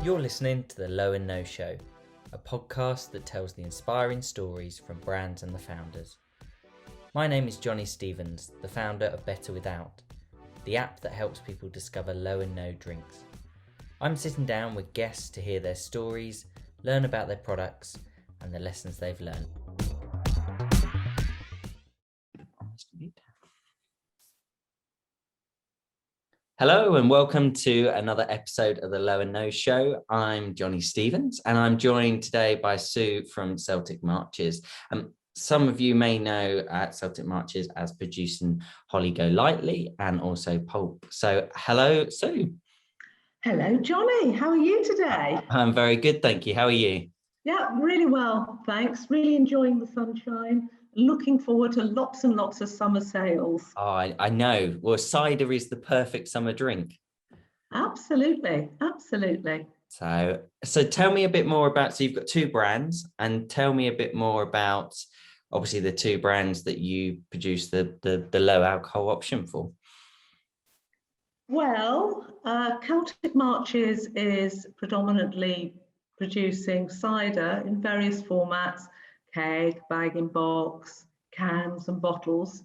You're listening to The Low and No Show, a podcast that tells the inspiring stories from brands and the founders. My name is Johnny Stevens, the founder of Better Without, the app that helps people discover low and no drinks. I'm sitting down with guests to hear their stories, learn about their products, and the lessons they've learned. Hello and welcome to another episode of the Low and No Show. I'm Johnny Stevens and I'm joined today by Sue from Celtic Marches. Some of you may know Celtic Marches as producing Holly Go Lightly and also Pulp. So hello, Sue. Hello, Johnny. How are you today? I'm very good, thank you. How are you? Yeah, really well, thanks. Really enjoying the sunshine. Looking forward to lots and lots of summer sales. Oh, I know. Well, cider is the perfect summer drink. Absolutely, absolutely. So tell me a bit more about, so you've got two brands, and tell me a bit more about, obviously, the two brands that you produce the low alcohol option for. Well, Celtic Marches is predominantly producing cider in various formats, keg, bag-in-box, cans and bottles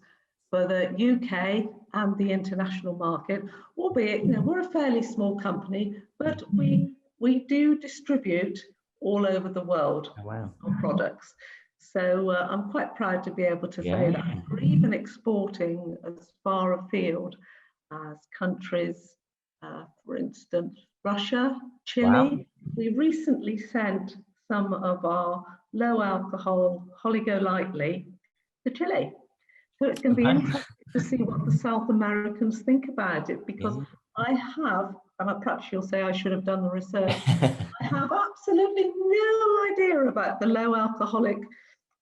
for the UK and the international market, albeit we're a fairly small company, but we do distribute all over the world. Oh, wow. Our products. So I'm quite proud to be able to say that we're even exporting as far afield as countries, for instance, Russia, Chile. Wow. We recently sent some of our low alcohol Holly Go Lightly to Chile. So it's going to be interesting to see what the South Americans think about it, because I have, and perhaps you'll say I should have done the research, I have absolutely no idea about the low alcoholic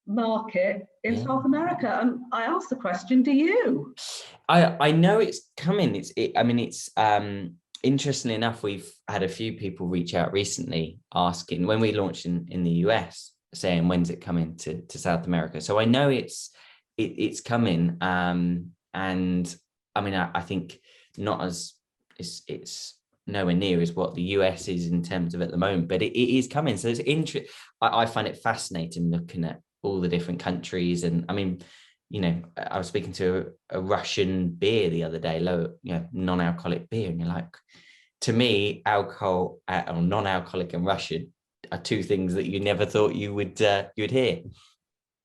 market in South America. And I asked the question, do you? I know it's coming. It's interestingly enough, we've had a few people reach out recently asking, when we launched in the US, saying when's it coming to South America. So I know it's coming, and I mean I think not as it's nowhere near as what the US is in terms of at the moment, but it is coming. So it's I find it fascinating looking at all the different countries. And I mean, I was speaking to a Russian beer the other day, non-alcoholic beer, and you're like, to me, alcohol or non-alcoholic and Russian are two things that you never thought you would hear.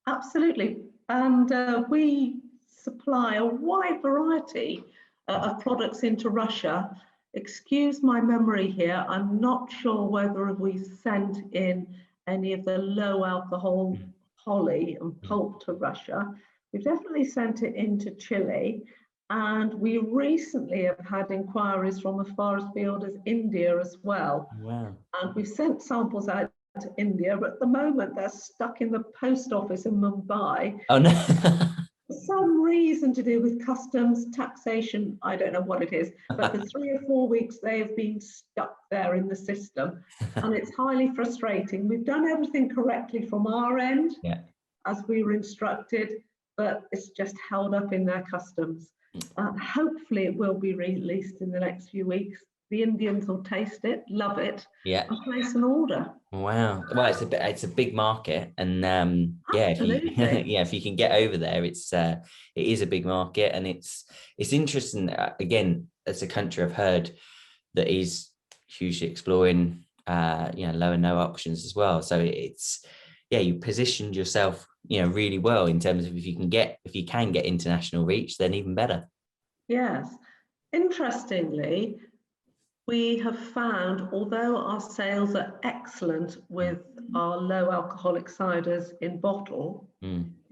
Absolutely. And we supply a wide variety of products into Russia. Excuse my memory here, I'm not sure whether we sent in any of the low alcohol Holly and Pulp to Russia. We've definitely sent it into Chile, and we recently have had inquiries from as far afield as India as well. Wow. And we've sent samples out to India, but at the moment they're stuck in the post office in Mumbai. Oh no. For some reason to do with customs, taxation, I don't know what it is, but for 3 or 4 weeks they have been stuck there in the system, and it's highly frustrating. We've done everything correctly from our end, as we were instructed, but it's just held up in their customs. Hopefully it will be released in the next few weeks. The Indians will taste it, love it, and place an order. Wow. Well, it's a big market, and if you can get over there, it is a big market, and it's interesting. Again, as a country, I've heard that is hugely exploring low and no options as well. So you positioned yourself really well in terms of if you can get international reach, then even better. Yes. Interestingly, we have found, although our sales are excellent with our low alcoholic ciders in bottle,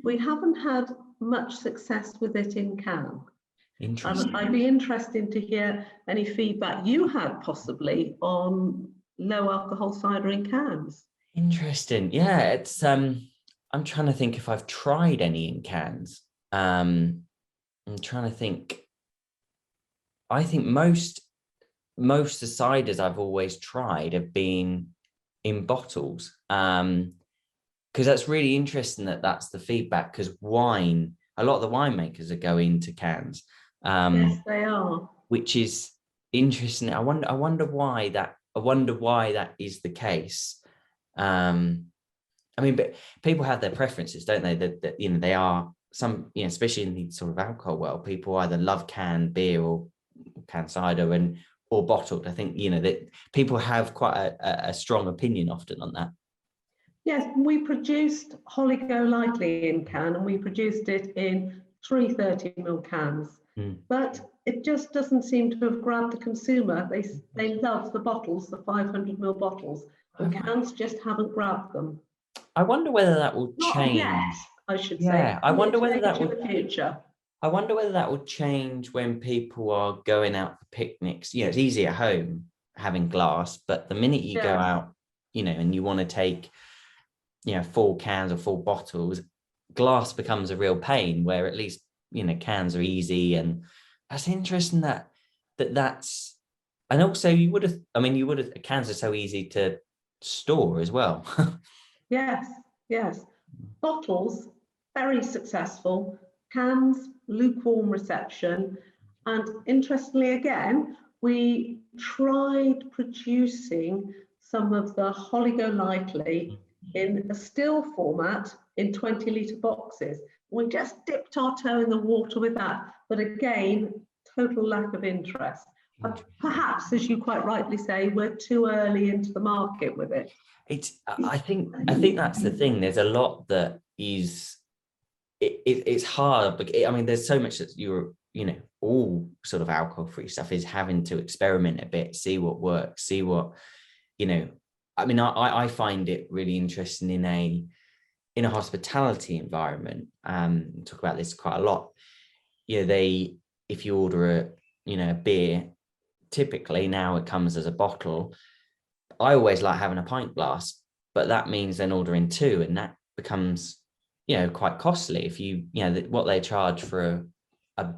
we haven't had much success with it in can. Interesting. I'd be interested to hear any feedback you had possibly on low alcohol cider in cans. Interesting. Yeah, it's I'm trying to think if I've tried any in cans. I'm trying to think. I think most of the ciders I've always tried have been in bottles, because that's really interesting that's the feedback, because a lot of the winemakers are going to cans. Yes, they are. Which is interesting. I wonder why that I wonder why that is the case. I mean, but people have their preferences, don't they? That you know, they are some, you know, especially in the sort of alcohol world, people either love canned beer or canned cider or bottled. I think, you know, that people have quite a strong opinion often on that. Yes, we produced Holly Golightly in can, and we produced it in 330 ml cans. But it just doesn't seem to have grabbed the consumer. They love the bottles, the 500 ml bottles. The cans just haven't grabbed them. I wonder whether that will change. Not yet, I should say. Yeah, I wonder whether that will in the future. I wonder whether that will change when people are going out for picnics. You know, it's easy at home having glass, but the minute you go out, you know, and you want to take, you know, full cans or full bottles, glass becomes a real pain, where at least, you know, cans are easy. And that's interesting that's, and also you would have, cans are so easy to store as well. Yes. Bottles, very successful. Cans, lukewarm reception. And interestingly, again, we tried producing some of the Holly Golightly in a still format in 20-litre boxes. We just dipped our toe in the water with that, but again, total lack of interest. Perhaps, as you quite rightly say, we're too early into the market with it. I think that's the thing. There's a lot that is, it's hard, but I mean, there's so much that you know, all sort of alcohol-free stuff is having to experiment a bit, see what works, see what, you know. I mean, I find it really interesting in a hospitality environment. Talk about this quite a lot. You know, if you order a beer, typically now it comes as a bottle. I always like having a pint glass, but that means then ordering two, and that becomes, you know, quite costly. If you know what they charge for a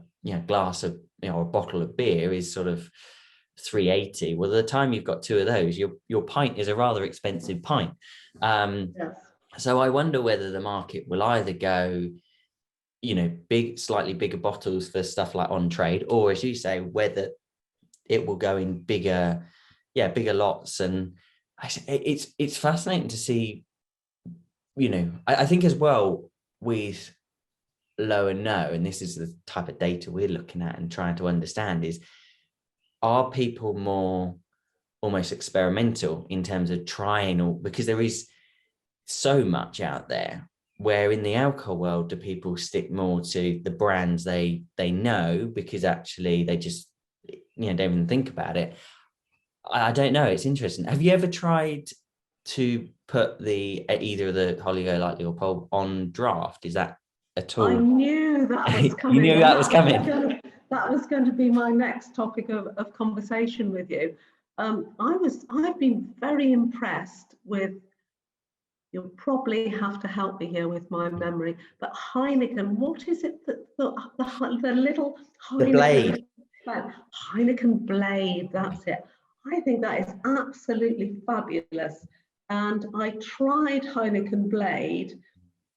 glass of, you know, a bottle of beer is sort of $3.80. Well, the time you've got two of those, your pint is a rather expensive pint. So I wonder whether the market will either go, you know, slightly bigger bottles for stuff like on trade, or, as you say, whether it will go in bigger lots. And it's fascinating to see, you know. I think as well with low and no, and this is the type of data we're looking at and trying to understand, is, are people more almost experimental in terms of trying, or because there is so much out there, where in the alcohol world do people stick more to the brands they know, because actually they just, you know, don't even think about it. I don't know, it's interesting. Have you ever tried to put either the Holly Golightly or Pulp on draft? Is that at all? I knew that was coming. You knew that was coming. That was going to be my next topic of conversation with you. I've been very impressed with, you'll probably have to help me here with my memory, but Heineken, what is it that the little Heineken, the blade? Heineken blade, that's it. I think that is absolutely fabulous. And I tried Heineken blade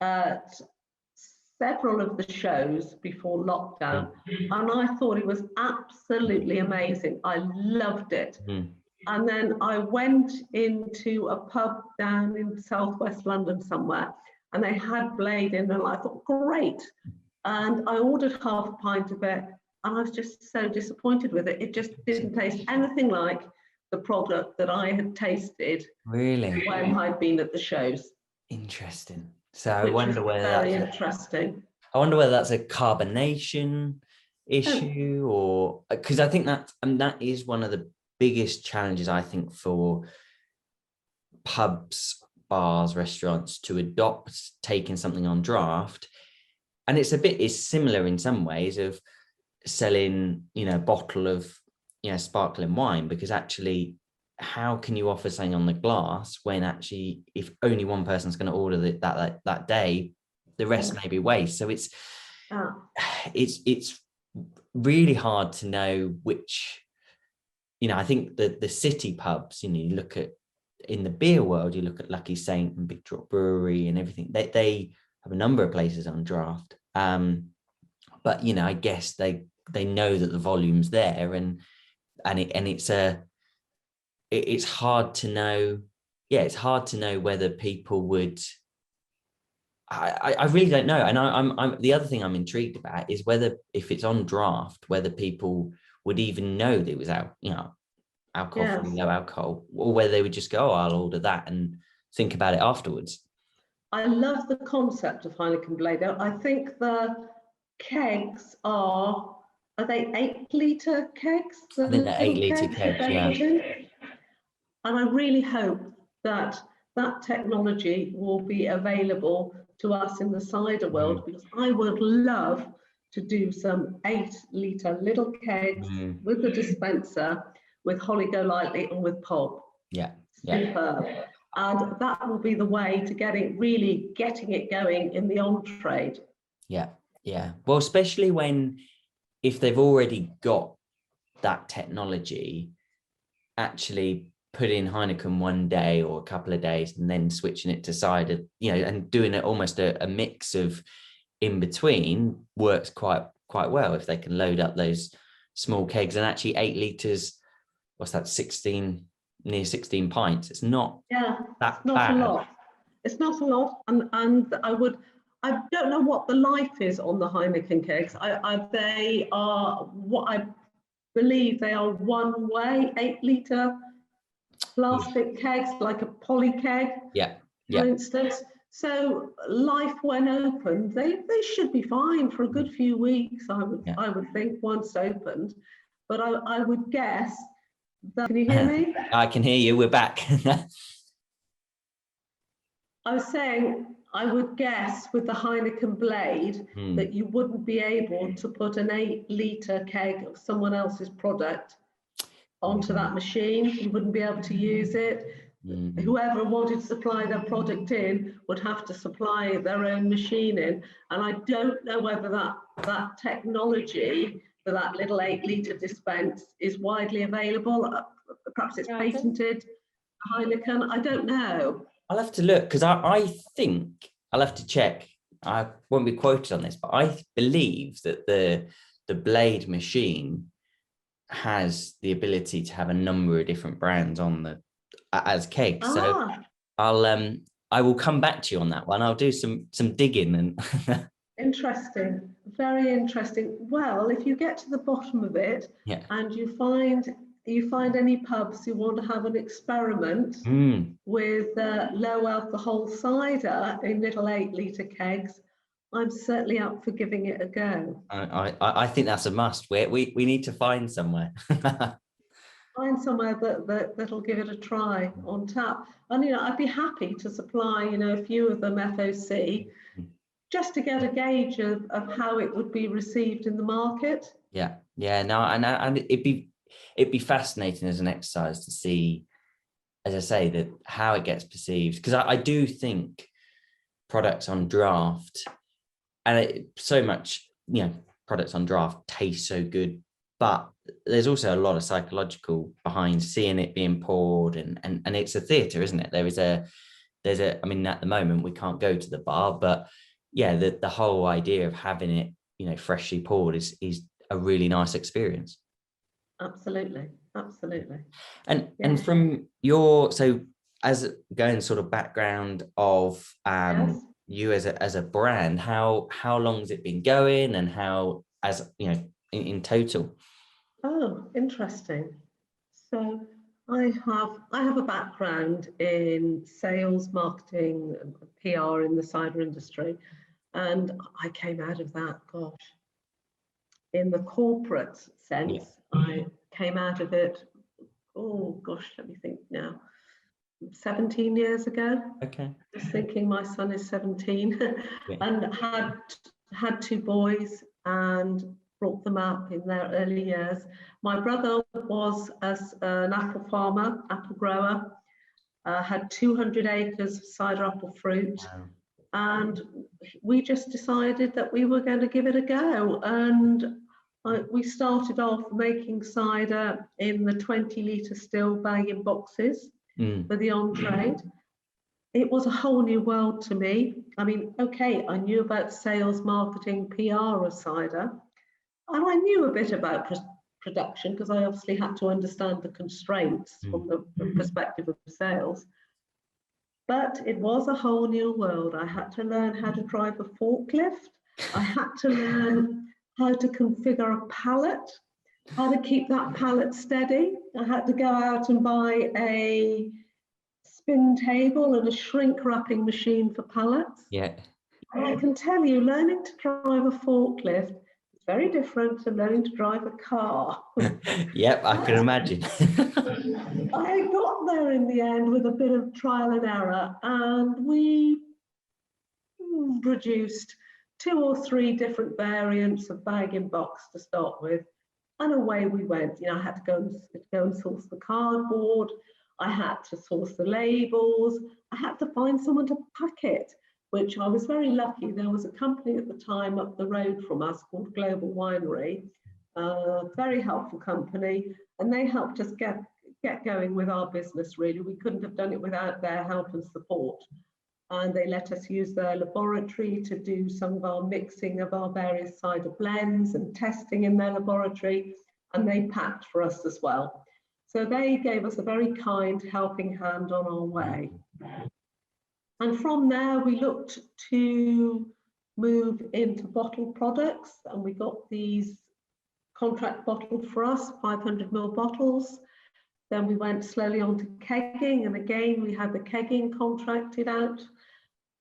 at several of the shows before lockdown, and I thought it was absolutely amazing. I loved it. And then I went into a pub down in southwest London somewhere, and they had blade in, and I thought, great. And I ordered half a pint of it, and I was just so disappointed with it. It just didn't taste anything like the product that I had tasted when I'd been at the shows. Interesting. So I wonder whether very interesting. I wonder whether that's a carbonation issue, or because I think that is one of the biggest challenges, I think, for pubs, bars, restaurants to adopt taking something on draft. And it's similar in some ways of selling, you know, a bottle of, you know, sparkling wine, because actually, how can you offer something on the glass when actually, if only one person's going to order that day, the rest may be waste. So it's really hard to know which, you know. I think the city pubs, you know, you look at, in the beer world, you look at Lucky Saint and Big Drop Brewery and everything, they have a number of places on draft, but, you know, I guess they know that the volume's there, and it's it's hard to know. Yeah, it's hard to know whether people would. I really don't know. And I'm the other thing I'm intrigued about is whether, if it's on draft, whether people would even know that it was out, alcohol-free, Yes. no alcohol, or whether they would just go, oh, I'll order that and think about it afterwards. I love the concept of Heineken Blade. I think the kegs are they 8-litre kegs? The I think they're little 8-litre kegs that kegs, they yeah. put in? And I really hope that that technology will be available to us in the cider world, because I would love to do some 8-litre little kegs with the dispenser, with Holly Golightly and with Pulp. Yeah. Superb. And that will be the way to getting it going in the on-trade. Yeah. Well, especially if they've already got that technology, actually putting Heineken one day or a couple of days and then switching it to cider, and doing it almost a mix of in between works quite well if they can load up those small kegs. And actually 8 litres, what's that, 16, near 16 pints. It's not that bad. A lot. It's not a lot. And I don't know what the life is on the Heineken kegs. They are what I believe they are one way, 8-litre plastic kegs, like a poly keg, for instance. So life when opened, they should be fine for a good few weeks, I would think, once opened. But I would guess that, can you hear me? I can hear you, we're back. I was saying, I would guess with the Heineken Blade that you wouldn't be able to put an 8-litre keg of someone else's product onto that machine. You wouldn't be able to use it. Whoever wanted to supply their product in would have to supply their own machine in. And I don't know whether that technology for that little 8-litre dispense is widely available. Perhaps it's patented, Heineken, I don't know. I'll have to look, because I think I'll have to check. I won't be quoted on this, but I believe that the Blade machine has the ability to have a number of different brands on as kegs. So I will come back to you on that one. I'll do some digging and interesting, very interesting. Well, if you get to the bottom of it and you find any pubs who want to have an experiment with low alcohol cider in little 8-litre kegs, I'm certainly up for giving it a go. I think that's a must. We need to find somewhere. Find somewhere that'll give it a try on tap. And I'd be happy to supply a few of them FOC, just to get a gauge of how it would be received in the market. No, and it'd be fascinating as an exercise to see, as I say, that how it gets perceived, because I do think products on draft, and so much, products on draft taste so good, but there's also a lot of psychological behind seeing it being poured, and it's a theatre, isn't it? There's a I mean, at the moment we can't go to the bar, but the whole idea of having it freshly poured is a really nice experience. Absolutely. And from as going sort of background of you as a brand, how long has it been going, and how, as in total? Oh, interesting. So I have a background in sales, marketing, and PR in the cider industry, and I came out of that, in the corporate sense. I came out of it, let me think now, 17 years ago. Okay. Just thinking, my son is 17 and had 2 boys and brought them up in their early years. My brother was an apple farmer, apple grower, had 200 acres of cider apple fruit. Wow. And we just decided that we were going to give it a go. And we started off making cider in the 20-litre still bag-in boxes for the on-trade. It was a whole new world to me. I mean, I knew about sales, marketing, PR of cider, and I knew a bit about production, because I obviously had to understand the constraints from the perspective of sales. But it was a whole new world. I had to learn how to drive a forklift. I had to learn how to configure a pallet, how to keep that pallet steady. I had to go out and buy a spin table and a shrink wrapping machine for pallets. Yeah. And I can tell you, learning to drive a forklift is very different to learning to drive a car. Yep, I can imagine. I got there in the end with a bit of trial and error, and we produced 2 or 3 different variants of bag-in-box to start with, and away we went. You know, I had to go and source the cardboard. I had to source the labels. I had to find someone to pack it, which I was very lucky. There was a company at the time up the road from us called Global Winery, a very helpful company, and they helped us get going with our business, really. We couldn't have done it without their help and support. And they let us use their laboratory to do some of our mixing of our various cider blends and testing in their laboratory, and they packed for us as well. So they gave us a very kind helping hand on our way. And from there, we looked to move into bottled products, and we got these contract bottled for us, 500ml bottles. Then we went slowly on to kegging, and again, we had the kegging contracted out.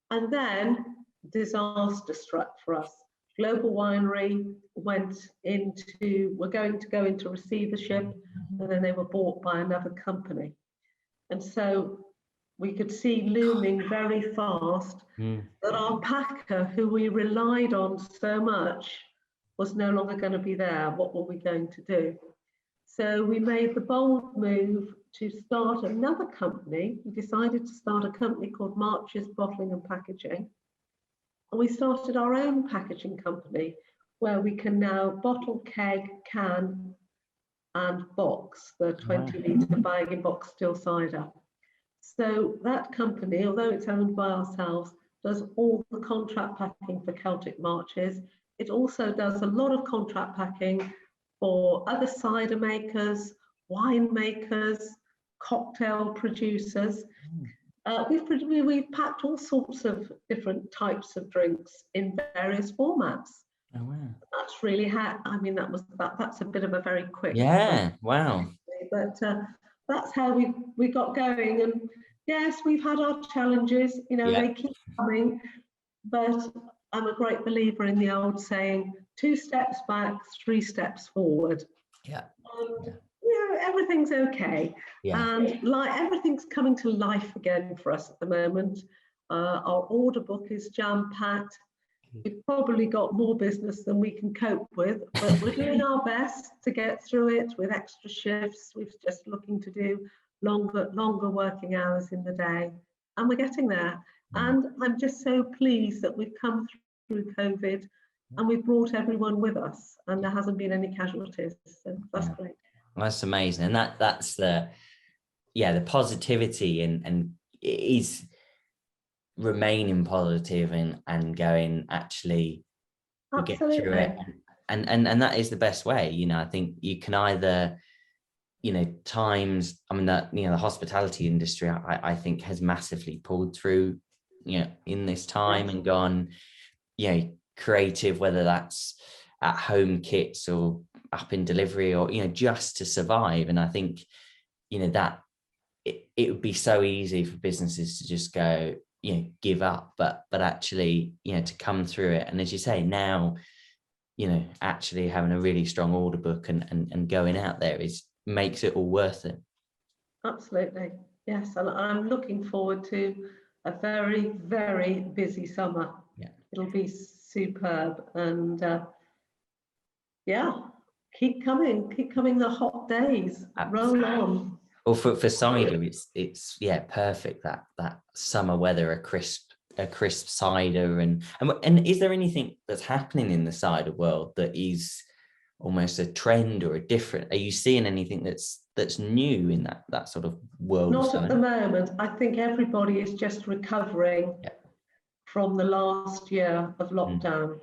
And then disaster struck for us. Global Winery were going to go into receivership, and then they were bought by another company. And so we could see looming very fast that our packer, who we relied on so much, was no longer going to be there. What were we going to do? So we made the bold move to start another company. We decided to start a company called Marches Bottling and Packaging. And we started our own packaging company, where we can now bottle, keg, can, and box the 20-litre bag-in-box still cider. So that company, although it's owned by ourselves, does all the contract packing for Celtic Marches. It also does a lot of contract packing for other cider makers, wine makers, cocktail producers. We've packed all sorts of different types of drinks in various formats. Oh, wow. That's really how, I mean, that's a bit of a very quick. Yeah, wow. But that's how we got going. And yes, we've had our challenges, you know, they keep coming, but I'm a great believer in the old saying, 2 steps back, 3 steps forward. Yeah. You know, everything's okay. Yeah. And everything's coming to life again for us at the moment. Our order book is jam-packed. We've probably got more business than we can cope with, but we're doing our best to get through it with extra shifts. We're just looking to do longer working hours in the day, and we're getting there. And I'm just so pleased that we've come through COVID and we've brought everyone with us, and there hasn't been any casualties. So that's great. That's amazing. And that's the positivity and it is remaining positive and going, actually, we'll get through it. And that is the best way. You know, I think you can either, you know, times, I mean, that, you know, the hospitality industry, I think has massively pulled through, you know, in this time and gone, you know, creative, whether that's at home kits or up in delivery or, you know, just to survive. And I think, you know, that it would be so easy for businesses to just go, you know, give up, but actually, you know, to come through it. And as you say, now, you know, actually having a really strong order book and going out there makes it all worth it. Absolutely. Yes. And I'm looking forward to a very, very busy summer. Yeah. It'll be superb. And keep coming the hot days. Absolutely. Roll on. Well, for cider, it's perfect, that summer weather, a crisp cider, and is there anything that's happening in the cider world that is almost a trend or a different? Are you seeing anything that's new in that sort of world? Not at the moment. I think everybody is just recovering from the last year of lockdown.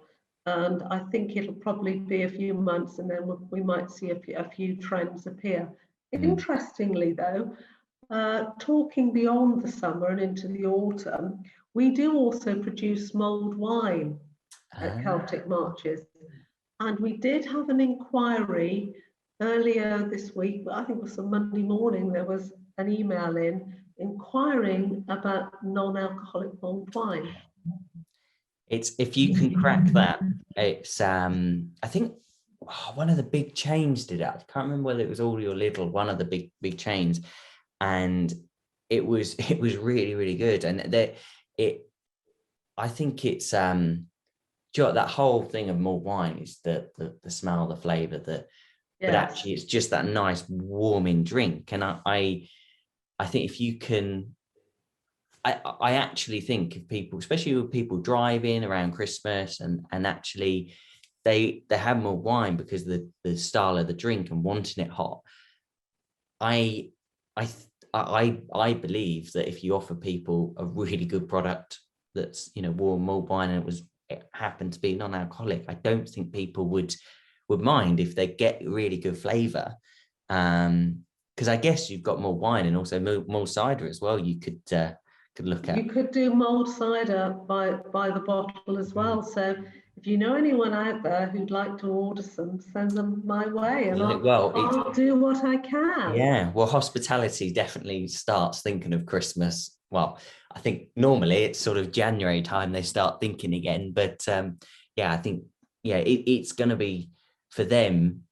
And I think it'll probably be a few months, and then we might see a few trends appear. Interestingly, though, talking beyond the summer and into the autumn, we do also produce mulled wine at Celtic Marches. And we did have an inquiry earlier this week, I think it was on Monday morning, there was an email inquiring about non-alcoholic mulled wine. It's, if you can crack that, it's I think one of the big chains did it. I can't remember whether it was Aldi or Lidl, one of the big chains, and it was really, really good. And I think it's that whole thing of mulled wine is the smell, the flavor, but actually it's just that nice warming drink. And I think if you can, I actually think if people, especially with people driving around Christmas and actually they have mulled wine because of the style of the drink and wanting it hot. I believe that if you offer people a really good product that's, warm mulled wine, and it happened to be non-alcoholic, I don't think people would mind if they get really good flavor. Because I guess you've got mulled wine and also mulled cider as well. You could look at. You could do mulled cider by the bottle as well. So if you know anyone out there who'd like to order some, send them my way, and I'll do what I can. Yeah, well, hospitality definitely starts thinking of Christmas. Well, I think normally it's sort of January time they start thinking again, but I think it's going to be for them.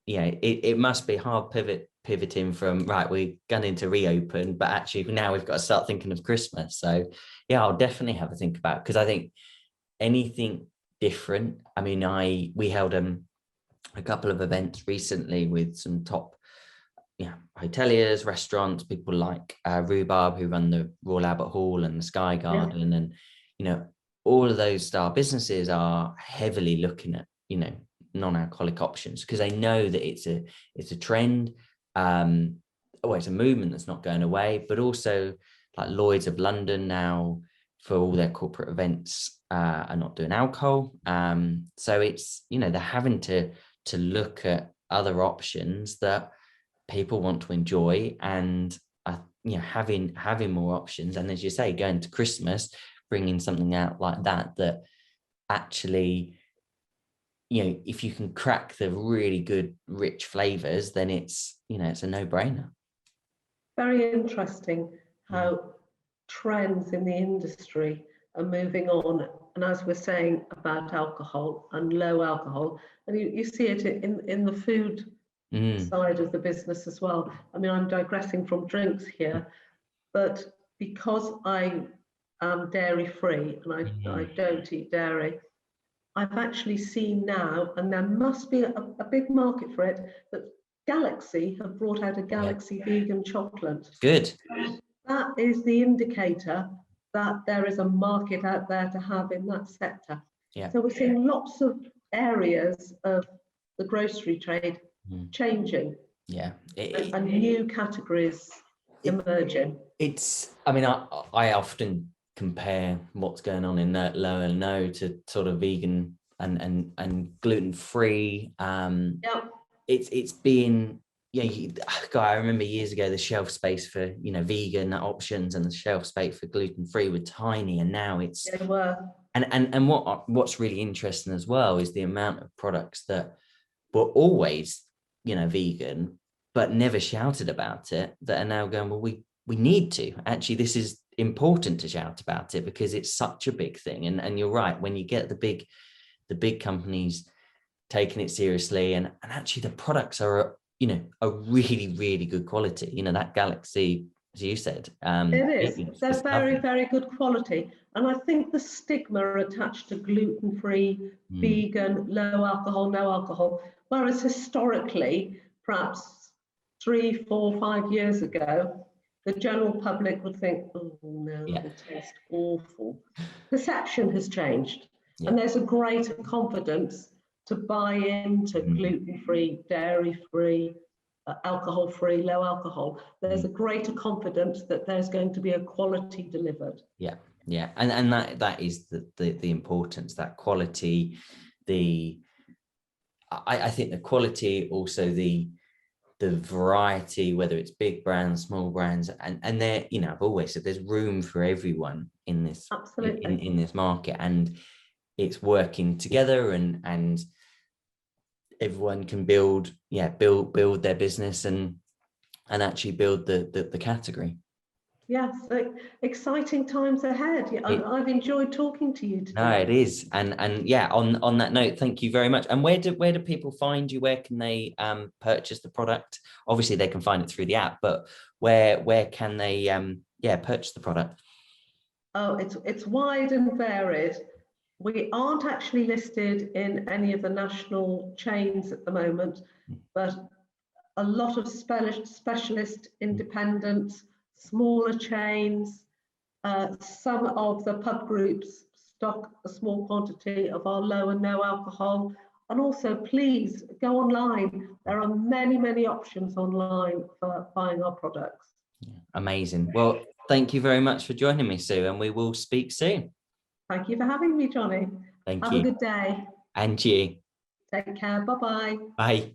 It must be hard pivoting from, right, we're going to reopen, but actually now we've got to start thinking of Christmas. So I'll definitely have a think about it, because I think anything different. I mean, we held a couple of events recently with some top hoteliers, restaurants, people like Rhubarb, who run the Royal Albert Hall and the Sky Garden, and all of those style businesses are heavily looking at non-alcoholic options, because they know that it's a trend. It's a movement that's not going away, but also like Lloyd's of London now, for all their corporate events, are not doing alcohol. So it's, they're having to look at other options that people want to enjoy, and having more options. And as you say, going to Christmas, bringing something out like that actually, if you can crack the really good rich flavors, then it's a no-brainer. Very interesting how trends in the industry are moving on, and as we're saying about alcohol and low alcohol, and you see it in the food side of the business as well. I mean, I'm digressing from drinks here, but because I am dairy free and I don't eat dairy, I've actually seen now, and there must be a big market for it, that Galaxy have brought out a Galaxy vegan chocolate. Good. That is the indicator that there is a market out there to have in that sector. Yeah. So we're seeing lots of areas of the grocery trade changing. Yeah. And new categories emerging. I often compare what's going on in that low and no to sort of vegan and gluten-free. It's been, I remember years ago the shelf space for vegan options and the shelf space for gluten-free were tiny, and now it's they were. And what's really interesting as well is the amount of products that were always vegan but never shouted about it, that are now going, well, we need to actually, this is important to shout about it because it's such a big thing. And you're right, when you get the big companies taking it seriously, and actually the products are a really, really good quality. That Galaxy, as you said, it is. They're very, very good quality. And I think the stigma attached to gluten-free, vegan, low alcohol, no alcohol, whereas historically, perhaps 3, 4, 5 years ago, the general public would think, oh no, it'll taste awful. Perception has changed, and there's a greater confidence to buy into gluten-free, dairy-free, alcohol-free, low alcohol. There's a greater confidence that there's going to be a quality delivered. And that is the importance, that quality, I think the quality, also the variety, whether it's big brands, small brands, and there, you know, I've always said there's room for everyone in this, Absolutely. in this market, and it's working together, and everyone can build their business and actually build the category. Yes, so exciting times ahead. I've enjoyed talking to you today. No, it is, and yeah. On that note, thank you very much. And where do people find you? Where can they purchase the product? Obviously, they can find it through the app, but where can they purchase the product? Oh, it's wide and varied. We aren't actually listed in any of the national chains at the moment, but a lot of specialist independents, smaller chains, some of the pub groups stock a small quantity of our low and no alcohol. And also, please go online. There are many options online for buying our products. Amazing. Well, thank you very much for joining me, Sue, and we will speak soon. Thank you for having me, Johnny. Thank Have you. a good day. And you. Take care. Bye-bye. Bye.